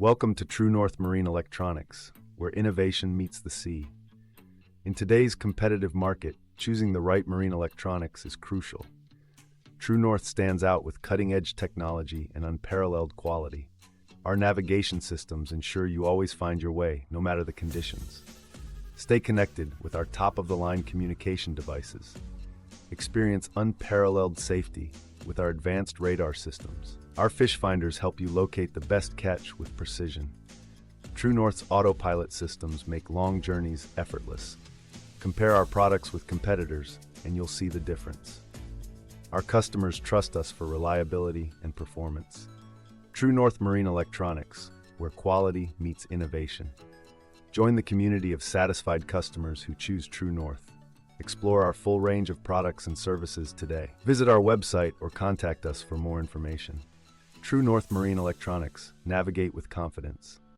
Welcome to True North Marine Electronics, where innovation meets the sea. In today's competitive market, choosing the right marine electronics is crucial. True North stands out with cutting-edge technology and unparalleled quality. Our navigation systems ensure you always find your way, no matter the conditions. Stay connected with our top-of-the-line communication devices. Experience unparalleled safety with our advanced radar systems. Our fish finders help you locate the best catch with precision. True North's autopilot systems make long journeys effortless. Compare our products with competitors, and you'll see the difference. Our customers trust us for reliability and performance. True North Marine Electronics, where quality meets innovation. Join the community of satisfied customers who choose True North. Explore our full range of products and services today. Visit our website or contact us for more information. True North Marine Electronics. Navigate with confidence.